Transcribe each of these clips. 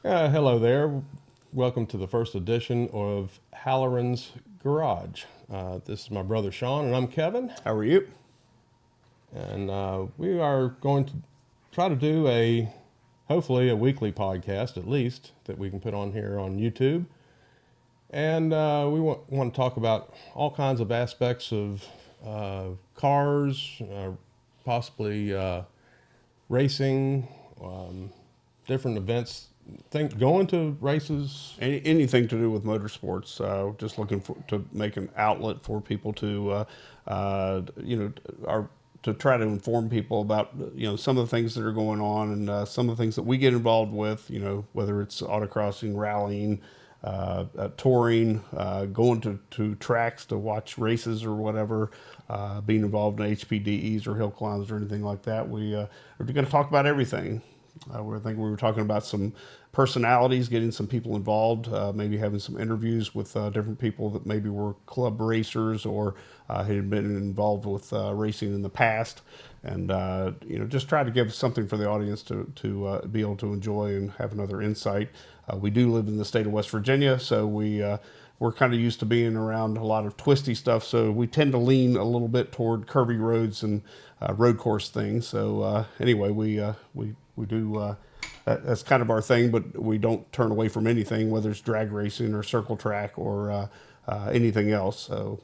Hello there. Welcome to the first edition of Halloran's Garage. This is my brother Sean, and I'm Kevin. How are you? And we are going to try to do hopefully, a weekly podcast at least that we can put on here on YouTube. And we want to talk about all kinds of aspects of cars, possibly racing, different events. Going to races. Anything to do with motorsports. Just looking to make an outlet for people to, to try to inform people about, some of the things that are going on and some of the things that we get involved with, whether it's autocrossing, rallying, touring, going to tracks to watch races or whatever, being involved in HPDEs or hill climbs or anything like that. We're going to talk about everything. I think we were talking about some personalities, getting some people involved, maybe having some interviews with different people that maybe were club racers or had been involved with racing in the past, and just try to give something for the audience to be able to enjoy and have another insight. We do live in the state of West Virginia, so we're kind of used to being around a lot of twisty stuff, so we tend to lean a little bit toward curvy roads and road course things. So anyway, we do. That's kind of our thing, but we don't turn away from anything, whether it's drag racing or circle track or anything else. So,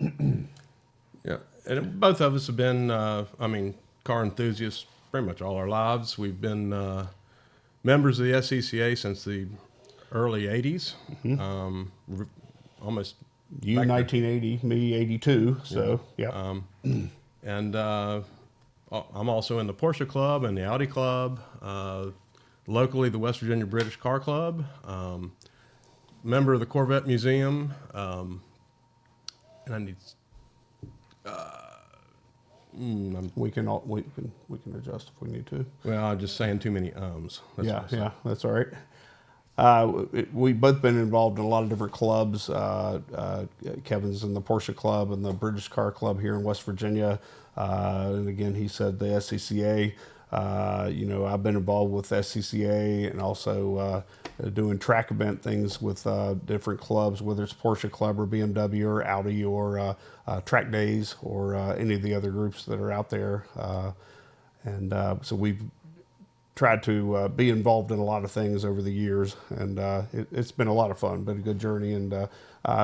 Yeah, and both of us have been, car enthusiasts pretty much all our lives. We've been members of the SCCA since the early 80s, almost. you 1980, me 82. So, yeah. And I'm also in the Porsche Club and the Audi Club, locally the West Virginia British Car Club, member of the Corvette Museum, and I need. We can adjust if we need to. Well, I'm just saying too many ums. Yeah, that's all right. We've both been involved in a lot of different clubs. Kevin's in the Porsche Club and the British Car Club here in West Virginia. And again, he said the SCCA. I've been involved with SCCA and also doing track event things with different clubs, whether it's Porsche Club or BMW or Audi or Track Days or any of the other groups that are out there. So we've tried to be involved in a lot of things over the years, and it's been a lot of fun, been a good journey, and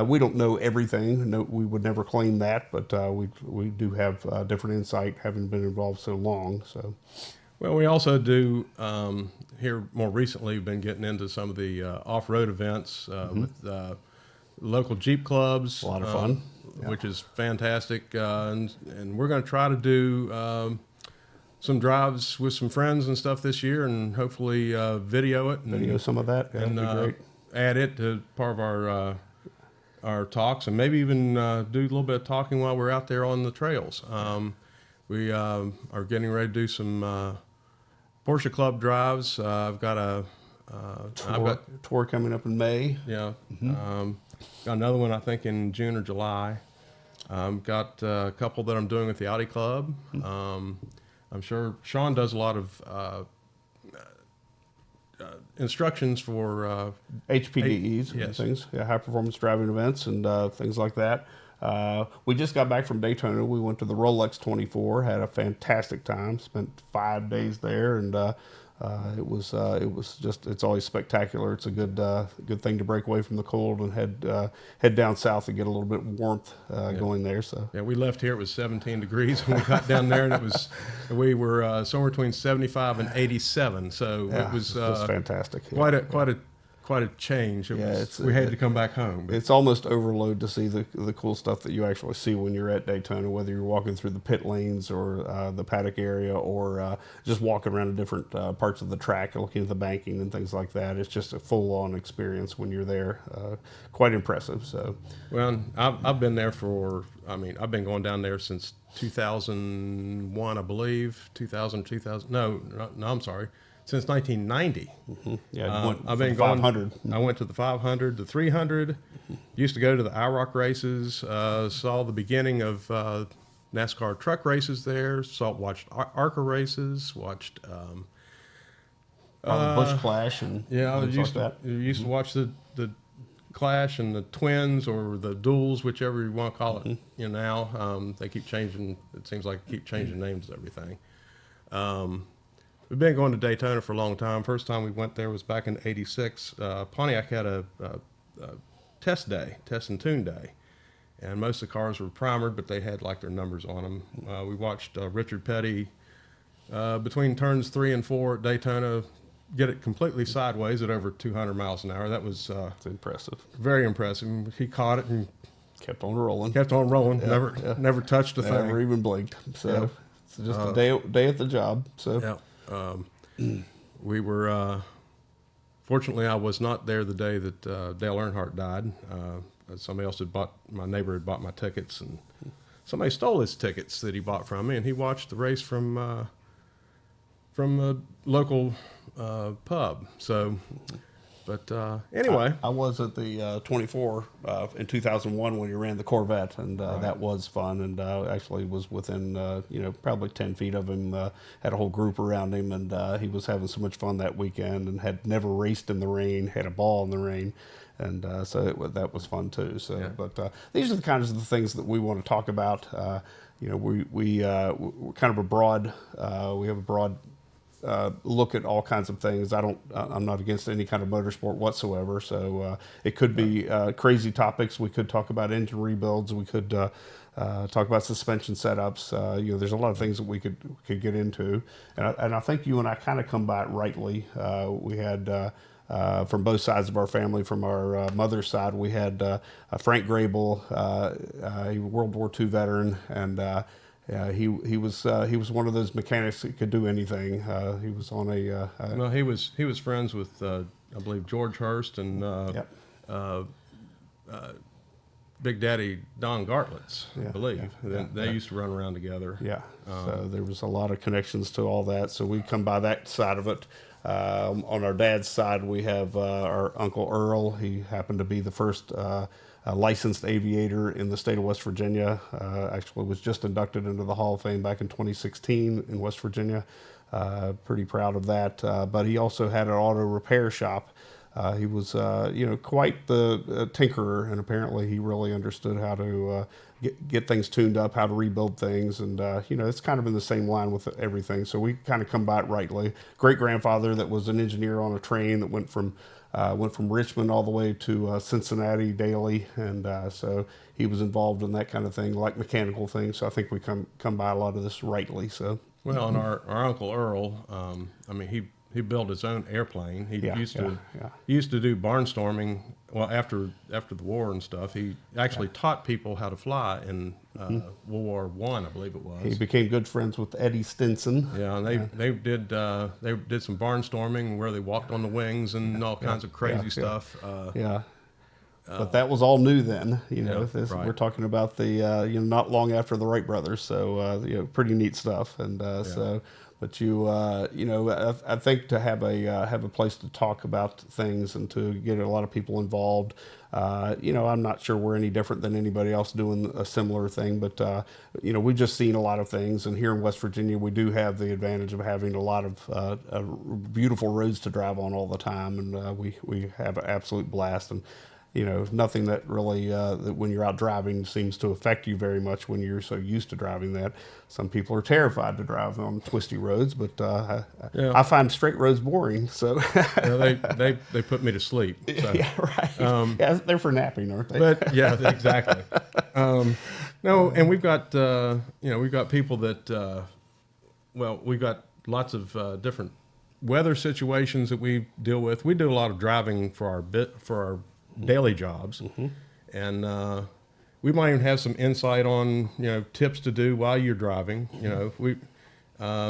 we don't know everything. No, we would never claim that, but we do have different insight, having been involved so long. So, well, we also do here more recently. We've been getting into some of the off-road events with local Jeep clubs. A lot of fun, which is fantastic, and we're going to try to do. Some drives with some friends and stuff this year, and hopefully video it. Video some of that, and that'd be great. Add it to part of our talks, and maybe even do a little bit of talking while we're out there on the trails. We are getting ready to do some Porsche Club drives. I've got a tour coming up in May. Yeah, got another one I think in June or July. Got a couple that I'm doing with the Audi Club. I'm sure Sean does a lot of instructions for HPDEs and yes. things, high performance driving events and things like that. We just got back from Daytona. We went to the Rolex 24, had a fantastic time, spent 5 days there, and it was just, it's always spectacular. It's a good thing to break away from the cold and head down south and get a little bit of warmth going there. So yeah, we left here, it was 17 degrees when we got down there, and we were somewhere between 75 and 87. So it was fantastic. Quite a change. We had to come back home. It's almost overload to see the cool stuff that you actually see when you're at Daytona, whether you're walking through the pit lanes or the paddock area or just walking around the different parts of the track and looking at the banking and things like that. It's just a full-on experience when you're there. Quite impressive. So, well, I've been there I've been going down there since 2001, I believe. 2000. No, I'm sorry. Since 1990. Yeah, I've been going. 500. I went to the 500, the 300. Used to go to the IROC races. Saw the beginning of NASCAR truck races there. Watched ARCA races. Watched the Busch Clash and Yeah, I things used like that. you used to watch the Clash and the Twins or the Duels, whichever you want to call it. Now they keep changing. It seems like they keep changing names of everything. We've been going to Daytona for a long time. First time we went there was back in '86. Pontiac had a test and tune day, and most of the cars were primered, but they had like their numbers on them. We watched Richard Petty between turns 3 and 4 at Daytona get it completely sideways at over 200 miles an hour. That was It's impressive. very impressive. He caught it and Kept on rolling. Never touched a thing. Never even blinked. So Yeah. it's just a day at the job. So We were fortunately I was not there the day that Dale Earnhardt died. Somebody else my neighbor had bought my tickets, and somebody stole his tickets that he bought from me, and he watched the race from a local pub. So, but anyway, I was at the 24 in 2001 when you ran the Corvette, and that was fun. And actually was within probably 10 feet of him. Had a whole group around him, and he was having so much fun that weekend, and had never raced in the rain, had a ball in the rain. And so that was fun too. So, Yeah. but these are the kinds of the things that we want to talk about. We're kind of a broad. We have a broad look at all kinds of things. I'm not against any kind of motorsport whatsoever. So it could be crazy topics. We could talk about engine rebuilds. We could talk about suspension setups. There's a lot of things that we could get into. And I think you and I kind of come by it rightly. We had. From both sides of our family, from our mother's side, we had Frank Grable, a World War II veteran, and he was one of those mechanics that could do anything. He was on a no, he was friends with I believe George Hurst and Big Daddy Don Gartlitz, I believe. They used to run around together. Yeah, so there was a lot of connections to all that. So we come by that side of it. On our dad's side, we have our Uncle Earl. He happened to be the first licensed aviator in the state of West Virginia. Actually was just inducted into the Hall of Fame back in 2016 in West Virginia. Pretty proud of that. But he also had an auto repair shop. He was, quite the tinkerer, and apparently he really understood how to get things tuned up, how to rebuild things, and it's kind of in the same line with everything. So we kind of come by it rightly. Great grandfather that was an engineer on a train that went from Richmond all the way to Cincinnati daily, and so he was involved in that kind of thing, like mechanical things. So I think we come by a lot of this rightly. So well, and our Uncle Earl, he built his own airplane. He used to do barnstorming. Well, after the war and stuff, he actually taught people how to fly in World War I believe it was. He became good friends with Eddie Stinson. Yeah, and they did some barnstorming where they walked on the wings and all kinds of crazy stuff. But that was all new then. Right. We're talking about the not long after the Wright brothers. So pretty neat stuff. And so. But I think to have a place to talk about things and to get a lot of people involved. I'm not sure we're any different than anybody else doing a similar thing, but we've just seen a lot of things. And here in West Virginia, we do have the advantage of having a lot of beautiful roads to drive on all the time, and we have an absolute blast. And nothing that really, that when you're out driving seems to affect you very much when you're so used to driving that. Some people are terrified to drive on twisty roads, but I find straight roads boring. So they put me to sleep. So. Yeah, right. They're for napping, aren't they? But yeah, exactly. No, and we've got people that we've got lots of different weather situations that we deal with. We do a lot of driving for our daily jobs, and we might even have some insight on tips to do while you're driving. We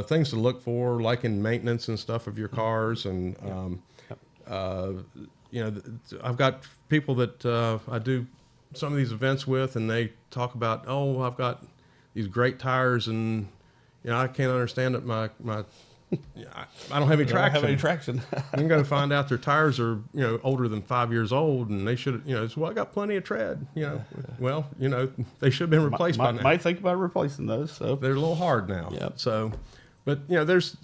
things to look for, like in maintenance and stuff of your cars, and I've got people that I do some of these events with, and they talk about, I've got these great tires, and I can't understand it. I don't have any traction. I'm going to find out their tires are, older than 5 years old, and they should, I got plenty of tread, Well, they should have been replaced by now. Might think about replacing those. So they're a little hard now. Yep. So, but there's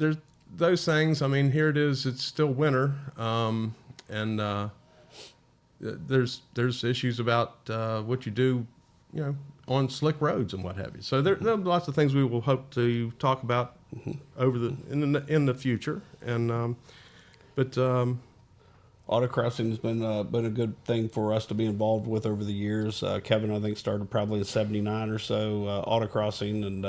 those things. I mean, here it is. It's still winter, and there's issues about what you do, on slick roads and what have you. So there are lots of things we will hope to talk about in the future. And but Autocrossing has been a good thing for us to be involved with over the years. Kevin, I think, started probably in '79 or so autocrossing, and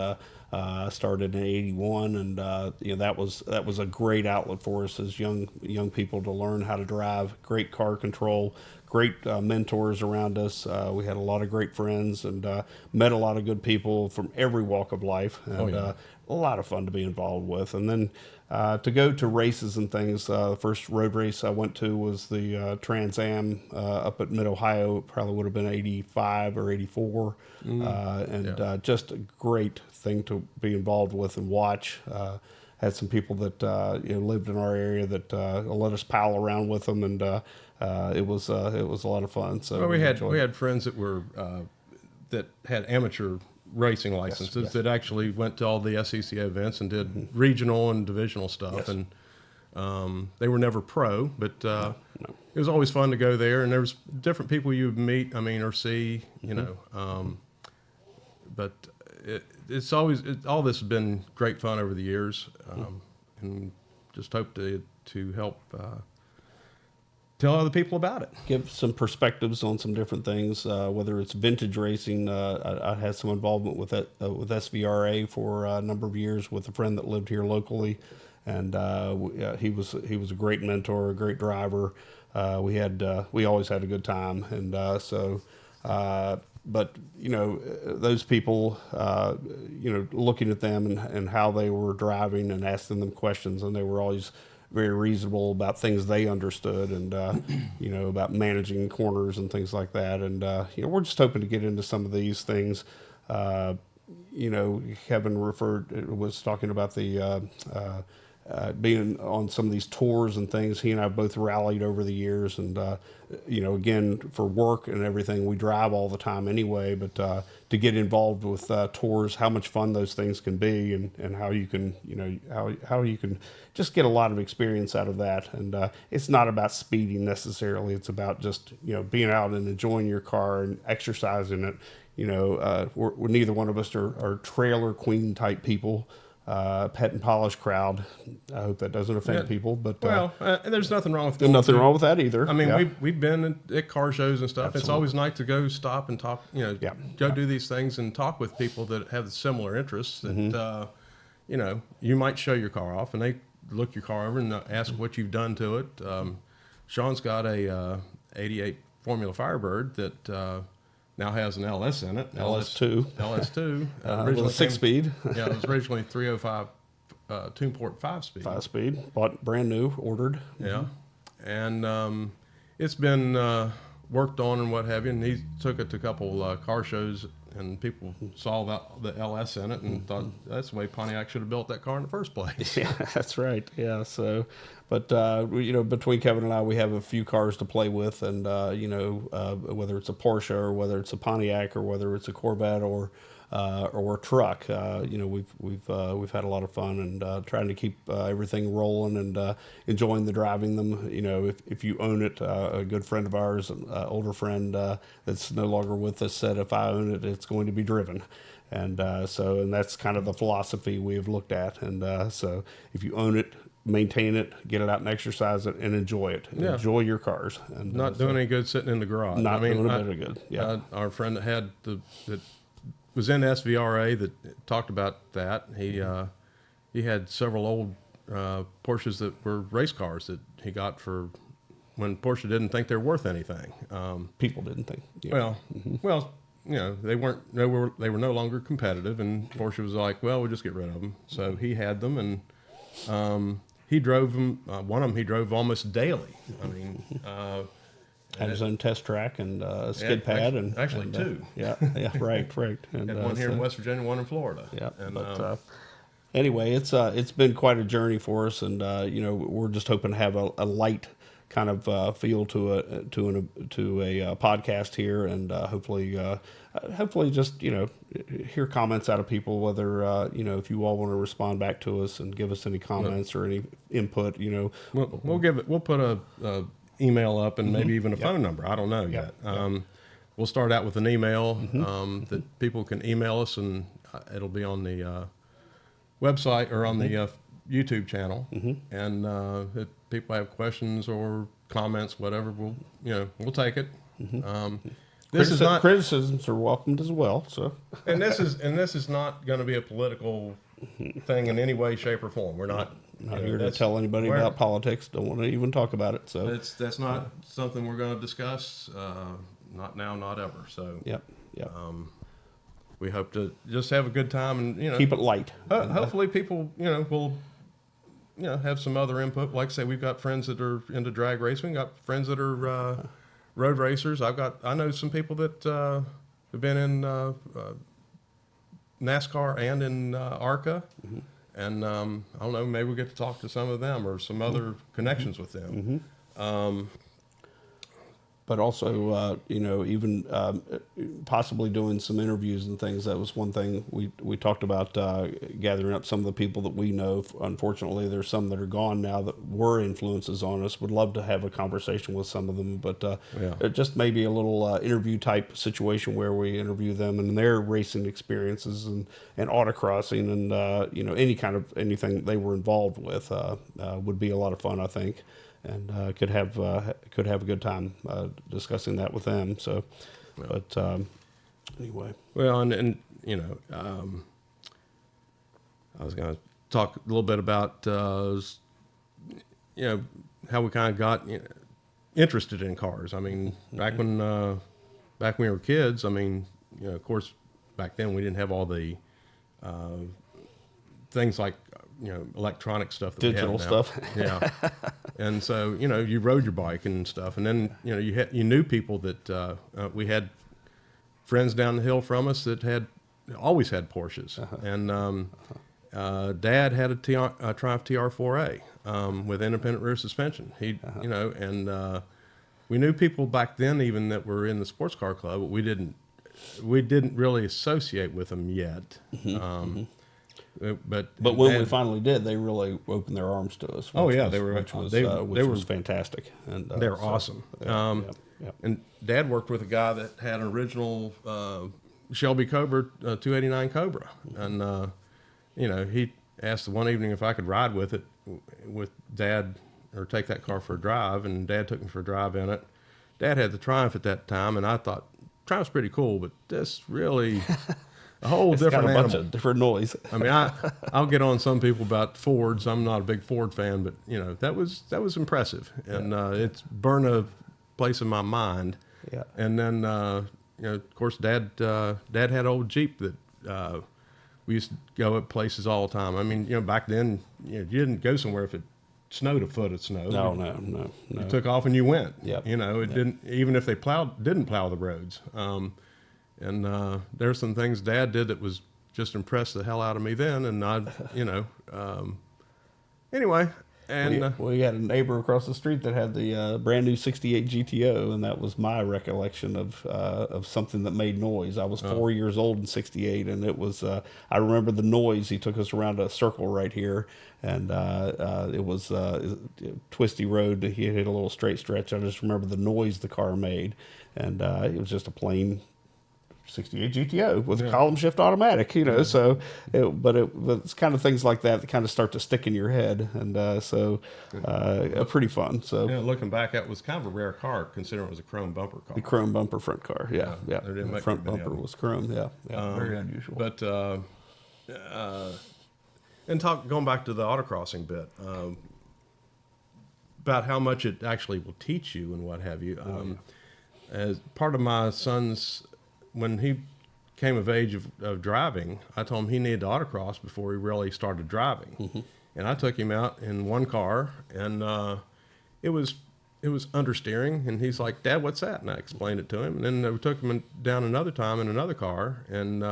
started in '81, and that was a great outlet for us as young people to learn how to drive. Great car control, great mentors around us. We had a lot of great friends and met a lot of good people from every walk of life, and a lot of fun to be involved with. And then to go to races and things, the first road race I went to was the Trans Am up at Mid Ohio. It probably would have been '85 or '84, just a great thing to be involved with and watch. Had some people that lived in our area that let us pal around with them, and it was a lot of fun. So we had friends that were that had amateur racing licenses that actually went to all the SCCA events and did regional and divisional stuff, and they were never pro, but it was always fun to go there. And there was different people you would meet, or see, but it's always all this has been great fun over the years, and just hope to help tell other people about it. Give some perspectives on some different things, whether it's vintage racing. I had some involvement with SVRA for a number of years with a friend that lived here locally, and he was a great mentor, a great driver. We always had a good time, and but those people, looking at them and how they were driving and asking them questions, and they were always very reasonable about things they understood, and about managing corners and things like that. And we're just hoping to get into some of these things. Kevin was talking about the being on some of these tours and things. He and I both rallied over the years, and again, for work and everything, we drive all the time anyway, but to get involved with tours, how much fun those things can be, and how you can how you can just get a lot of experience out of that. And it's not about speeding necessarily. It's about just being out and enjoying your car and exercising it. We're neither one of us are trailer queen type people. Pet and polish crowd. I hope that doesn't offend people, but there's nothing wrong with there's nothing wrong with that either. We've been at car shows and stuff. Absolutely. It's always nice to go stop and talk. Do these things and talk with people that have similar interests. That you might show your car off, and they look your car over and ask what you've done to it. Sean's got a '88 Formula Firebird that. Now has an LS in it. LS2. LS2. Originally 6-speed. Yeah, it was originally 305 two-port 5-speed. 5-speed. Bought brand new, ordered. Yeah. And it's been worked on and what have you. And he took it to a couple car shows, and people saw the LS in it and thought that's the way Pontiac should have built that car in the first place. Yeah, that's right. Yeah, so... But, between Kevin and I, we have a few cars to play with, and, whether it's a Porsche or whether it's a Pontiac or whether it's a Corvette or a truck, we've had a lot of fun, and trying to keep everything rolling and enjoying the driving them. If you own it, a good friend of ours, an older friend that's no longer with us, said, if I own it, it's going to be driven. And and that's kind of the philosophy we have looked at. And so if you own it, maintain it, get it out and exercise it, and enjoy it. Yeah. Enjoy your cars. And not doing any good sitting in the garage. Not doing a bit of good. Yeah. Our friend that was in SVRA that talked about that. He had several old Porsches that were race cars that he got for when Porsche didn't think they're worth anything. People didn't think. Yeah. Well, they were no longer competitive, and Porsche was like, well, we'll just get rid of them. So he had them, and he drove them. One of them he drove almost daily. Had his own test track and skid pad, actually two. Right. And one here in West Virginia, one in Florida. Yeah, and anyway, it's been quite a journey for us, and we're just hoping to have a light kind of feel to a podcast here, and hopefully just hear comments out of people, whether if you all want to respond back to us and give us any comments or any input. We'll put a email up and maybe even a phone number. I don't know yet. We'll start out with an email that people can email us, and it'll be on the website or on the YouTube channel. And if people have questions or comments, whatever, we'll take it. This is not criticisms are welcomed as well. So, and this is not going to be a political thing in any way, shape, or form. We're not here to tell anybody about politics. Don't want to even talk about it. So that's not something we're going to discuss. Not now, not ever. So yep. We hope to just have a good time and keep it light. Hopefully, people will have some other input. Like I say, we've got friends that are into drag racing. We've got friends that are road racers. I know some people that have been in NASCAR and in ARCA. And I don't know, maybe we'll get to talk to some of them or some other connections with them. But also, even possibly doing some interviews and things. That was one thing we talked about, gathering up some of the people that we know. Unfortunately, there's some that are gone now that were influences on us. Would love to have a conversation with some of them, but just maybe a little interview type situation where we interview them and their racing experiences and autocrossing and anything they were involved with would be a lot of fun, I think. And could have a good time discussing that with them. So, but anyway. Well, and I was going to talk a little bit about how we kind of got interested in cars. I mean, back when we were kids. I mean, of course, back then we didn't have all the things like electronic stuff that digital we have now. stuff. Yeah. And so, you rode your bike and stuff. And then, you knew people that we had friends down the hill from us that always had Porsches. And Dad had a Triumph TR4A with independent rear suspension. He, and we knew people back then even that were in the sports car club, but we didn't really associate with them yet. But when we finally did, they really opened their arms to us. Which was fantastic, and they were awesome. And Dad worked with a guy that had an original Shelby Cobra 289 Cobra, and he asked one evening if I could ride with it with Dad or take that car for a drive, and Dad took me for a drive in it. Dad had the Triumph at that time, and I thought Triumph's pretty cool, but this really. A whole different got a bunch animal. of different noise. I mean, I'll get on some people about Fords. I'm not a big Ford fan, but that was impressive, and it's burned a place in my mind. Yeah. And then of course, Dad had an old Jeep that we used to go at places all the time. I mean, back then you didn't go somewhere if it snowed a foot of snow. No. You took off and you went. Yep. Didn't, even if they didn't plow the roads. And there's some things Dad did that was just impressed the hell out of me then. And anyway. And we had a neighbor across the street that had the brand new '68 GTO, and that was my recollection of something that made noise. I was 4 years old in '68, and it was. I remember the noise. He took us around a circle right here, and it was a twisty road. He hit a little straight stretch. I just remember the noise the car made, and it was just a plain '68 GTO with a column shift automatic, so but it's kind of things like that kind of start to stick in your head, and pretty fun. So looking back, that was kind of a rare car considering it was a chrome bumper car. The chrome bumper front car, yeah. The front bumper was chrome, very unusual. But going back to the autocrossing bit, about how much it actually will teach you and what have you. As part of my son's, when he came of age of driving, I told him he needed to autocross before he really started driving. And I took him out in one car, and it was understeering, and he's like, "Dad, what's that?" And I explained it to him, and then we took him down another time in another car, and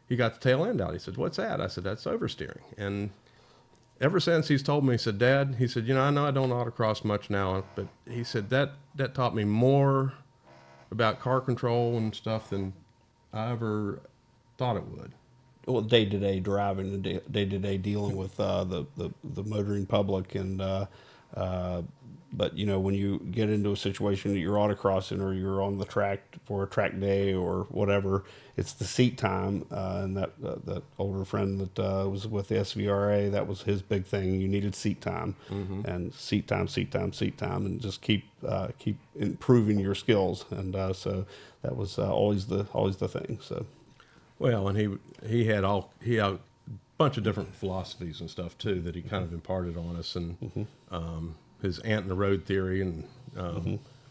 he got the tail end out. He said, "What's that?" I said, "That's oversteering." And ever since he's told me, he said, Dad, he said, I know I don't autocross much now, but he said that taught me more about car control and stuff than I ever thought it would. Well, day-to-day driving and day-to-day dealing with the motoring public, and but when you get into a situation that you're autocrossing or you're on the track for a track day or whatever, it's the seat time. And that older friend that was with the SVRA, that was his big thing. You needed seat time, and seat time, and just keep improving your skills. And so that was always the thing. So. Well, and he had a bunch of different philosophies and stuff too that he kind of imparted on us, and his ant in the road theory, and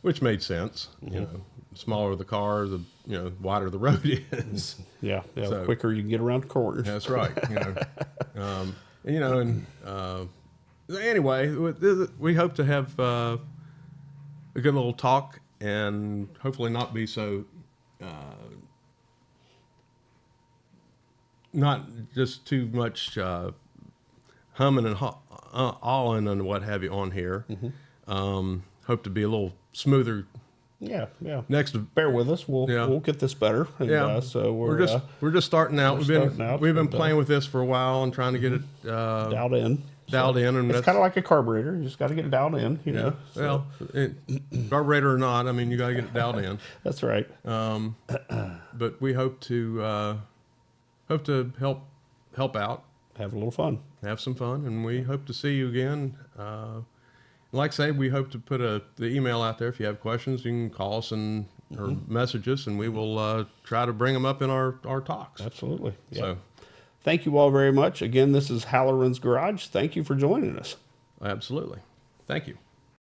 which made sense. The smaller the car, the wider the road is. Yeah. So, quicker you can get around corners. That's right. Anyway, we hope to have a good little talk, and hopefully not be so. Not just too much humming and hawing and what have you on here. Hope to be a little smoother. Yeah. Next, bear with us. We'll get this better. And, so we're just starting out. We've been playing with this for a while and trying to get it dialed in. And it's kind of like a carburetor. You just got to get it dialed in. Well, carburetor or not, I mean, you got to get it dialed in. That's right. But we hope to help out, have a little fun, have some fun, and we hope to see you again. Like I say, we hope to put the email out there. If you have questions, you can call us or message us, and we will try to bring them up in our talks. Absolutely. Yep. So, thank you all very much. Again, this is Halloran's Garage. Thank you for joining us. Absolutely. Thank you.